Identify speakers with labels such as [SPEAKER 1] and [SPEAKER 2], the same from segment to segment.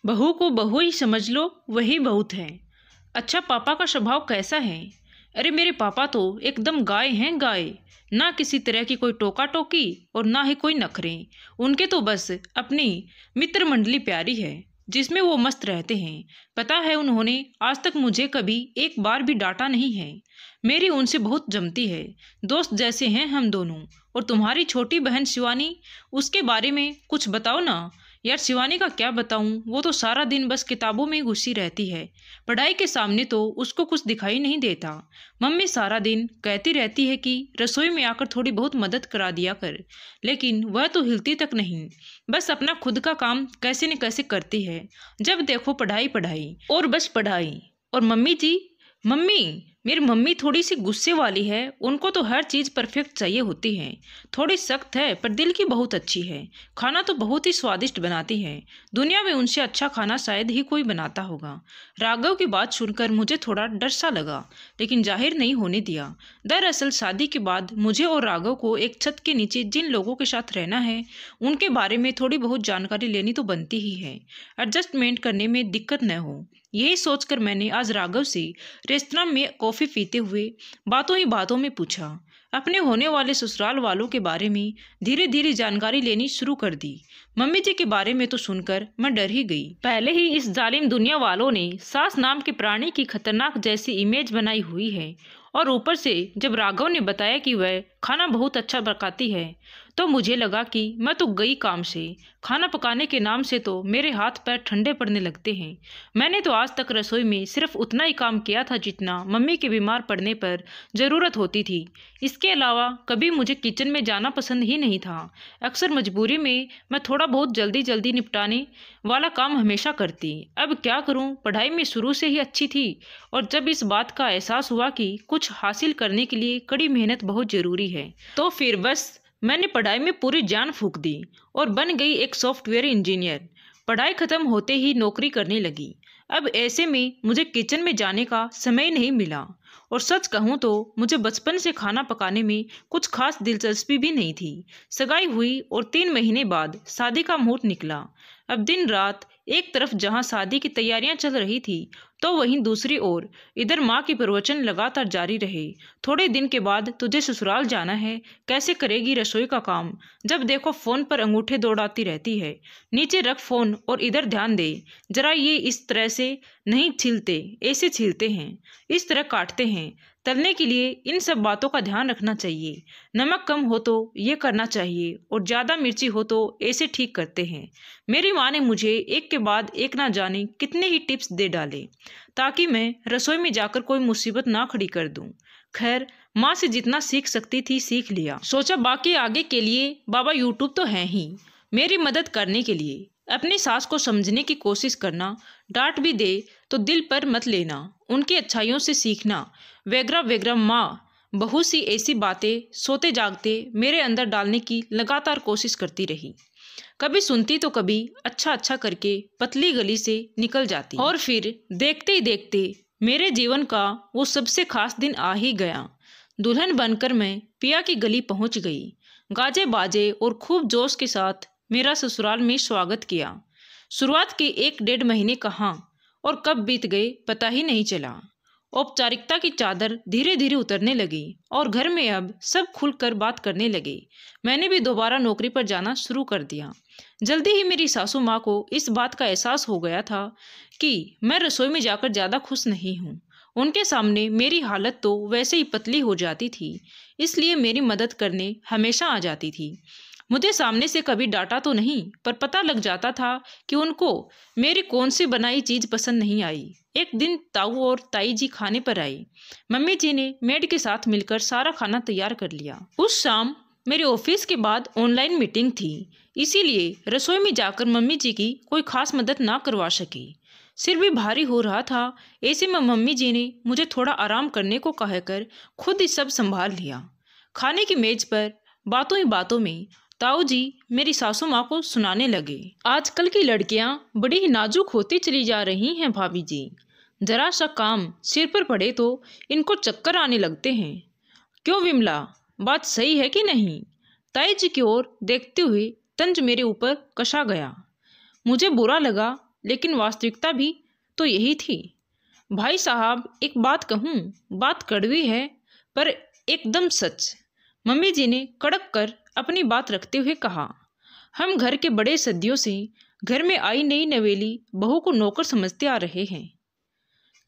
[SPEAKER 1] बहू को बहू ही समझ लो, वही बहुत है। अच्छा, पापा का स्वभाव कैसा है? अरे मेरे पापा तो एकदम गाय हैं, गाय। ना किसी तरह की कोई टोका टोकी और ना ही कोई नखरे। उनके तो बस अपनी मित्र मंडली प्यारी है जिसमें वो मस्त रहते हैं। पता है, उन्होंने आज तक मुझे कभी एक बार भी डांटा नहीं है। मेरी उनसे बहुत जमती है, दोस्त जैसे हैं हम दोनों। और तुम्हारी छोटी बहन शिवानी, उसके बारे में कुछ बताओ ना। यार शिवानी का क्या बताऊं, वो तो सारा दिन बस किताबों में ही घुसी रहती है। पढ़ाई के सामने तो उसको कुछ दिखाई नहीं देता। मम्मी सारा दिन कहती रहती है कि रसोई में आकर थोड़ी बहुत मदद करा दिया कर, लेकिन वह तो हिलती तक नहीं। बस अपना खुद का काम कैसे न कैसे करती है। जब देखो पढ़ाई पढ़ाई और बस पढ़ाई। और मम्मी जी, मम्मी, मेरी मम्मी थोड़ी सी गुस्से वाली है। उनको तो हर चीज़ परफेक्ट चाहिए होती है। थोड़ी सख्त है पर दिल की बहुत अच्छी है। खाना तो बहुत ही स्वादिष्ट बनाती है। दुनिया में उनसे अच्छा खाना शायद ही कोई बनाता होगा। राघव की बात सुनकर मुझे थोड़ा डर सा लगा, लेकिन जाहिर नहीं होने दिया। दरअसल शादी के बाद मुझे और राघव को एक छत के नीचे जिन लोगों के साथ रहना है, उनके बारे में थोड़ी बहुत जानकारी लेनी तो बनती ही है, एडजस्टमेंट करने में दिक्कत न हो। यही सोचकर मैंने आज राघव से रेस्तरां में कॉफ़ी पीते हुए बातों ही बातों में पूछा, अपने होने वाले ससुराल वालों के बारे में धीरे धीरे जानकारी लेनी शुरू कर दी। मम्मी जी के बारे में तो सुनकर मैं डर ही गई। पहले ही इस जालिम दुनिया वालों ने सास नाम के प्राणी की खतरनाक जैसी इमेज बनाई हुई है, और ऊपर से जब राघव ने बताया कि वह खाना बहुत अच्छा पकाती है, तो मुझे लगा कि मैं तो गई काम से। खाना पकाने के नाम से तो मेरे हाथ पैर ठंडे पड़ने लगते हैं। मैंने तो आज तक रसोई में सिर्फ उतना ही काम किया था जितना मम्मी के बीमार पड़ने पर ज़रूरत होती थी। इसके अलावा कभी मुझे किचन में जाना पसंद ही नहीं था। अक्सर मजबूरी में मैं थोड़ा बहुत जल्दी जल्दी निपटाने वाला काम हमेशा करती। अब क्या करूं, पढ़ाई में शुरू से ही अच्छी थी, और जब इस बात का एहसास हुआ कि कुछ हासिल करने के लिए कड़ी मेहनत बहुत ज़रूरी है, तो फिर बस मैंने पढ़ाई में पूरी जान फूंक दी और बन गई एक सॉफ्टवेयर इंजीनियर। पढ़ाई खत्म होते ही नौकरी करने लगी। अब ऐसे में मुझे किचन में जाने का समय नहीं मिला, और सच कहूँ तो मुझे बचपन से खाना पकाने में कुछ खास दिलचस्पी भी नहीं थी। सगाई हुई और 3 महीने बाद शादी का मुहूर्त निकला। अब दिन रात एक तरफ जहाँ शादी की तैयारियां चल रही थी, तो वहीं दूसरी ओर इधर माँ की प्रवचन लगातार जारी रहे। थोड़े दिन के बाद तुझे ससुराल जाना है, कैसे करेगी रसोई का काम। जब देखो फोन पर अंगूठे दौड़ाती रहती है। नीचे रख फोन और इधर ध्यान दे जरा, ये इस तरह से नहीं छीलते, ऐसे छीलते हैं, इस तरह काटते हैं। तलने के लिए इन सब बातों का ध्यान रखना चाहिए। नमक कम हो तो ये करना चाहिए, और ज़्यादा मिर्ची हो तो ऐसे ठीक करते हैं। मेरी माँ ने मुझे एक के बाद एक ना जाने कितने ही टिप्स दे डाले, ताकि मैं रसोई में जाकर कोई मुसीबत ना खड़ी कर दूं। खैर, माँ से जितना सीख सकती थी सीख लिया। सोचा बाकी आगे के लिए बाबा यूट्यूब तो है ही मेरी मदद करने के लिए। अपनी सास को समझने की कोशिश करना, डांट भी दे तो दिल पर मत लेना, उनकी अच्छाइयों से सीखना, वगैरह वगैरह। माँ बहुत सी ऐसी बातें सोते जागते मेरे अंदर डालने की लगातार कोशिश करती रही। कभी सुनती तो कभी अच्छा अच्छा करके पतली गली से निकल जाती, और फिर देखते ही देखते मेरे जीवन का वो सबसे खास दिन आ ही गया। दुल्हन बनकर मैं पिया की गली पहुंच गई। गाजे बाजे और खूब जोश के साथ मेरा ससुराल में स्वागत किया। शुरुआत के 1 डेढ़ महीने कहाँ और कब बीत गए पता ही नहीं चला। औपचारिकता की चादर धीरे धीरे उतरने लगी और घर में अब सब खुलकर बात करने लगे। मैंने भी दोबारा नौकरी पर जाना शुरू कर दिया। जल्दी ही मेरी सासू माँ को इस बात का एहसास हो गया था कि मैं रसोई में जाकर ज़्यादा खुश नहीं हूँ। उनके सामने मेरी हालत तो वैसे ही पतली हो जाती थी, इसलिए मेरी मदद करने हमेशा आ जाती थी। मुझे सामने से कभी डांटा तो नहीं, पर पता लग जाता था कि उनको मेरी कौन सी बनाई चीज़ पसंद नहीं आई। एक दिन ताऊ और ताई जी खाने पर आई। मम्मी जी ने मेड के साथ मिलकर सारा खाना तैयार कर लिया। उस शाम मेरे ऑफिस के बाद ऑनलाइन मीटिंग थी, इसीलिए रसोई में जाकर मम्मी जी की कोई खास मदद ना करवा सकी। सिर भी भारी हो रहा था। ऐसे में मम्मी जी ने मुझे थोड़ा आराम करने को कहकर खुद ही सब संभाल लिया। खाने की मेज पर बातों ही बातों में ताऊ जी मेरी सासू माँ को सुनाने लगे, आजकल की लड़कियाँ बड़ी ही नाजुक होती चली जा रही हैं भाभी जी। जरा सा काम सिर पर पड़े तो इनको चक्कर आने लगते हैं। क्यों विमला, बात सही है कि नहीं? ताई जी की ओर देखते हुए तंज मेरे ऊपर कसा गया। मुझे बुरा लगा लेकिन वास्तविकता भी तो यही थी। भाई साहब, एक बात कहूँ, बात कड़वी है पर एकदम सच। मम्मी जी ने कड़क कर अपनी बात रखते हुए कहा। हम घर के बड़े सदियों से घर में आई नई नवेली बहू को नौकर समझते आ रहे हैं।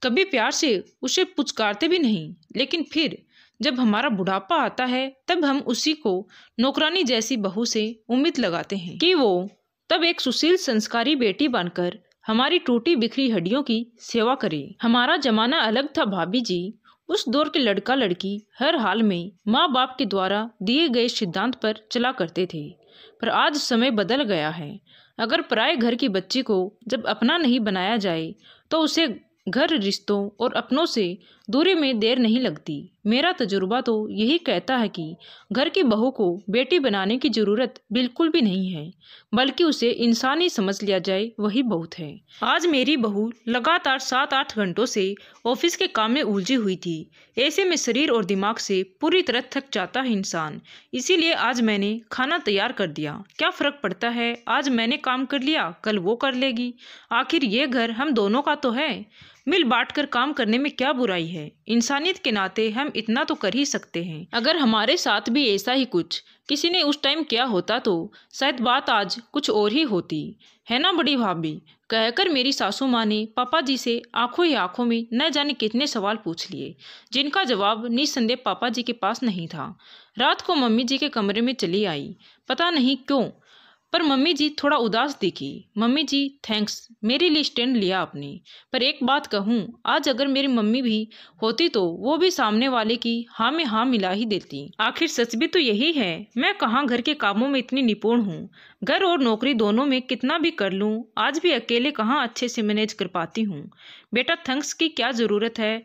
[SPEAKER 1] कभी प्यार से उसे पुचकारते भी नहीं, लेकिन फिर जब हमारा बुढ़ापा आता है तब हम उसी को नौकरानी जैसी बहू से उम्मीद लगाते हैं कि वो तब एक सुशील संस्कारी बेटी बनकर हमारी टूटी बिखरी हड्डियों की सेवा करे। हमारा जमाना अलग था भाभी जी। उस दौर के लड़का लड़की हर हाल में माँ बाप के द्वारा दिए गए सिद्धांत पर चला करते थे। पर आज समय बदल गया है। अगर पराए घर की बच्ची को जब अपना नहीं बनाया जाए तो उसे घर, रिश्तों और अपनों से दूरी में देर नहीं लगती। मेरा तजुर्बा तो यही कहता है कि घर की बहू को बेटी बनाने की ज़रूरत बिल्कुल भी नहीं है, बल्कि उसे इंसान ही समझ लिया जाए वही बहुत है। आज मेरी बहू लगातार 7-8 घंटों से ऑफिस के काम में उलझी हुई थी। ऐसे में शरीर और दिमाग से पूरी तरह थक जाता है इंसान। इसीलिए आज मैंने खाना तैयार कर दिया। क्या फ़र्क पड़ता है, आज मैंने काम कर लिया, कल वो कर लेगी। आखिर ये घर हम दोनों का तो है। मिल बांट कर काम करने में क्या बुराई है। इंसानियत के नाते हम इतना तो कर ही सकते हैं। अगर हमारे साथ भी ऐसा ही कुछ किसी ने उस टाइम किया होता तो शायद बात आज कुछ और ही होती, है ना बड़ी भाभी। कहकर मेरी सासू माँ ने पापा जी से आंखों ही आंखों में न जाने कितने सवाल पूछ लिए, जिनका जवाब निस्संदेह पापा जी के पास नहीं था। रात को मम्मी जी के कमरे में चली आई, पता नहीं क्यों, पर मम्मी जी थोड़ा उदास दिखी। मम्मी जी थैंक्स, मेरे लिए स्टैंड लिया आपने। पर एक बात कहूँ, आज अगर मेरी मम्मी भी होती तो वो भी सामने वाले की हाँ में हाँ मिला ही देती। आखिर सच भी तो यही है। मैं कहाँ घर के कामों में इतनी निपुण हूँ। घर और नौकरी दोनों में कितना भी कर लूँ, आज भी अकेले कहाँ अच्छे से मैनेज कर पाती हूँ। बेटा थैंक्स की क्या ज़रूरत है।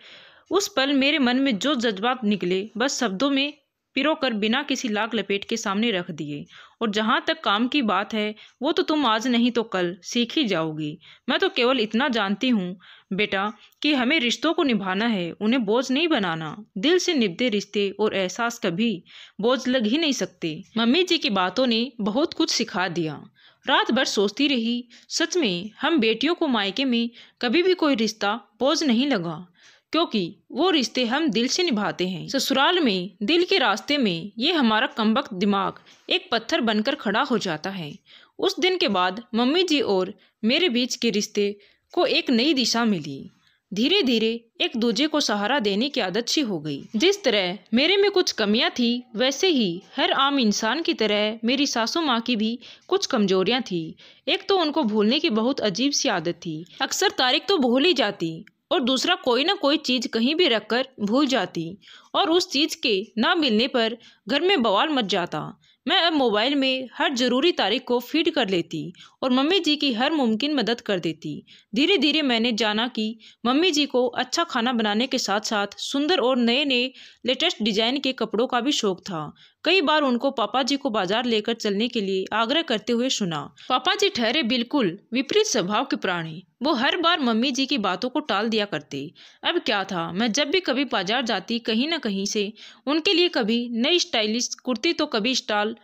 [SPEAKER 1] उस पल मेरे मन में जो जज्बात निकले बस शब्दों में पिरोकर बिना किसी लाग लपेट के सामने रख दिए। और जहाँ तक काम की बात है, वो तो तुम आज नहीं तो कल सीख ही जाओगी। मैं तो केवल इतना जानती हूँ बेटा कि हमें रिश्तों को निभाना है, उन्हें बोझ नहीं बनाना। दिल से निभते रिश्ते और एहसास कभी बोझ लग ही नहीं सकते। मम्मी जी की बातों ने बहुत कुछ सिखा दिया। रात भर सोचती रही, सच में हम बेटियों को मायके में कभी भी कोई रिश्ता बोझ नहीं लगा, क्योंकि वो रिश्ते हम दिल से निभाते हैं। ससुराल में दिल के रास्ते में ये हमारा कमबख्त दिमाग एक पत्थर बनकर खड़ा हो जाता है। उस दिन के बाद मम्मी जी और मेरे बीच के रिश्ते को एक नई दिशा मिली। धीरे धीरे एक दूजे को सहारा देने की आदत सी हो गई। जिस तरह मेरे में कुछ कमियां थी, वैसे ही हर आम इंसान की तरह मेरी सासू माँ की भी कुछ कमजोरियां थी। एक तो उनको भूलने की बहुत अजीब सी आदत थी। अक्सर तारीख तो भूल ही जाती, और दूसरा कोई ना कोई चीज़ कहीं भी रखकर भूल जाती, और उस चीज़ के ना मिलने पर घर में बवाल मच जाता। मैं अब मोबाइल में हर ज़रूरी तारीख को फीड कर लेती और मम्मी जी की हर मुमकिन मदद कर देती। धीरे धीरे मैंने जाना कि मम्मी जी को अच्छा खाना बनाने के साथ साथ सुंदर और नए नए लेटेस्ट डिजाइन के कपड़ों का भी शौक था। कई बार उनको पापा जी को बाजार लेकर चलने के लिए आग्रह करते हुए सुना। पापा जी ठहरे बिल्कुल विपरीत स्वभाव के प्राणी। वो हर बार मम्मी जी की बातों को टाल दिया करते। अब क्या था, मैं जब भी कभी बाजार जाती कहीं ना कहीं से उनके लिए कभी नई स्टाइलिश कुर्ती, तो कभी स्टाल,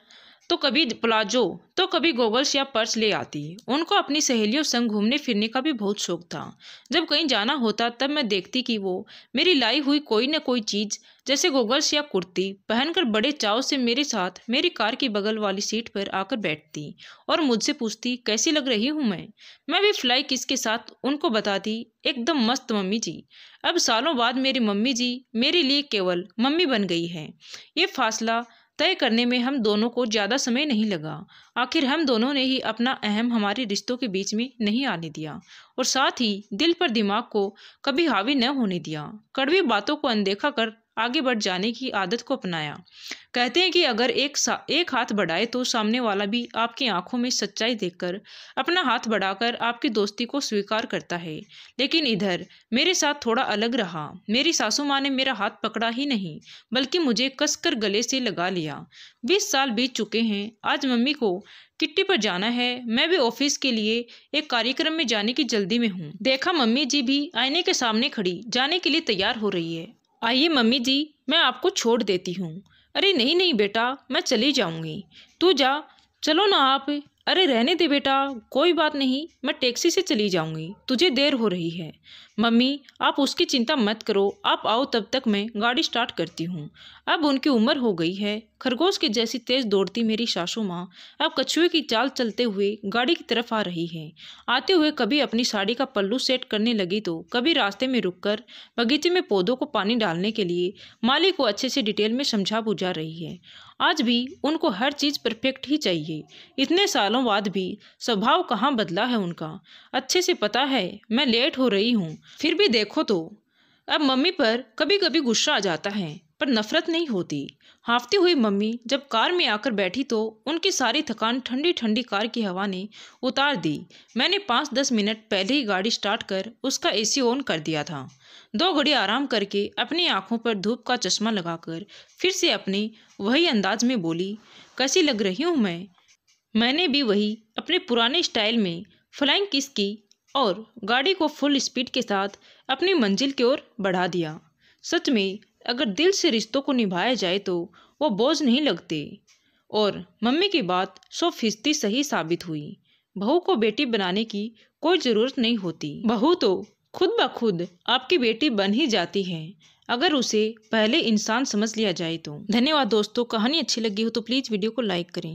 [SPEAKER 1] तो कभी प्लाजो, तो कभी गॉगल्स या पर्स ले आती। उनको अपनी सहेलियों संग घूमने फिरने का भी बहुत शौक था। जब कहीं जाना होता तब मैं देखती कि वो मेरी लाई हुई कोई न कोई चीज़ जैसे गॉगल्स या कुर्ती पहनकर बड़े चाव से मेरे साथ मेरी कार की बगल वाली सीट पर आकर बैठती और मुझसे पूछती कैसी लग रही हूँ मैं भी फ्लाई किस के साथ उनको बताती, एकदम मस्त मम्मी जी। अब सालों बाद मेरी मम्मी जी मेरे लिए केवल मम्मी बन गई है। ये फासला तय करने में हम दोनों को ज़्यादा समय नहीं लगा। आखिर हम दोनों ने ही अपना अहम हमारे रिश्तों के बीच में नहीं आने दिया, और साथ ही दिल पर दिमाग को कभी हावी न होने दिया। कड़वी बातों को अनदेखा कर आगे बढ़ जाने की आदत को अपनाया। कहते हैं कि अगर एक हाथ बढ़ाए तो सामने वाला भी आपकी आंखों में सच्चाई देखकर अपना हाथ बढ़ाकर आपकी दोस्ती को स्वीकार करता है। लेकिन इधर मेरे साथ थोड़ा अलग रहा। मेरी सासू माँ ने मेरा हाथ पकड़ा ही नहीं, बल्कि मुझे कसकर गले से लगा लिया। 20 साल बीत चुके हैं। आज मम्मी को किट्टी पर जाना है। मैं भी ऑफिस के लिए एक कार्यक्रम में जाने की जल्दी में हूँ। देखा मम्मी जी भी आईने के सामने खड़ी जाने के लिए तैयार हो रही है। आइए मम्मी जी, मैं आपको छोड़ देती हूँ। अरे नहीं नहीं बेटा, मैं चली जाऊँगी, तू जा। चलो ना आप, अरे रहने दे बेटा, कोई बात नहीं, मैं टैक्सी से चली जाऊंगी, तुझे देर हो रही है। मम्मी आप उसकी चिंता मत करो, आप आओ तब तक मैं गाड़ी स्टार्ट करती हूँ। अब उनकी उम्र हो गई है। खरगोश की जैसी तेज दौड़ती मेरी सासू माँ अब कछुए की चाल चलते हुए गाड़ी की तरफ आ रही है। आते हुए कभी अपनी साड़ी का पल्लू सेट करने लगी तो कभी रास्ते में रुककर बगीचे में पौधों को पानी डालने के लिए माली को अच्छे से डिटेल में समझा बुझा रही है। आज भी उनको हर चीज़ परफेक्ट ही चाहिए। इतने सालों बाद भी स्वभाव कहाँ बदला है उनका। अच्छे से पता है मैं लेट हो रही हूँ, फिर भी देखो तो। अब मम्मी पर कभी कभी गुस्सा आ जाता है पर नफरत नहीं होती। हाँफती हुई मम्मी जब कार में आकर बैठी तो उनकी सारी थकान ठंडी ठंडी कार की हवा ने उतार दी। मैंने 5-10 मिनट पहले ही गाड़ी स्टार्ट कर उसका एसी ऑन कर दिया था। 2 घड़ी आराम करके अपनी आंखों पर धूप का चश्मा लगाकर फिर से अपने वही अंदाज में बोली, कैसी लग रही हूँ मैं। मैंने भी वही अपने पुराने स्टाइल में फ्लाइंग किस की और गाड़ी को फुल स्पीड के साथ अपनी मंजिल की ओर बढ़ा दिया। सच में अगर दिल से रिश्तों को निभाया जाए तो वो बोझ नहीं लगते। और मम्मी की बात 100% सही साबित हुई। बहू को बेटी बनाने की कोई ज़रूरत नहीं होती। बहू तो खुद ब खुद आपकी बेटी बन ही जाती है अगर उसे पहले इंसान समझ लिया जाए तो। धन्यवाद दोस्तों, कहानी अच्छी लगी हो तो प्लीज़ वीडियो को लाइक करें।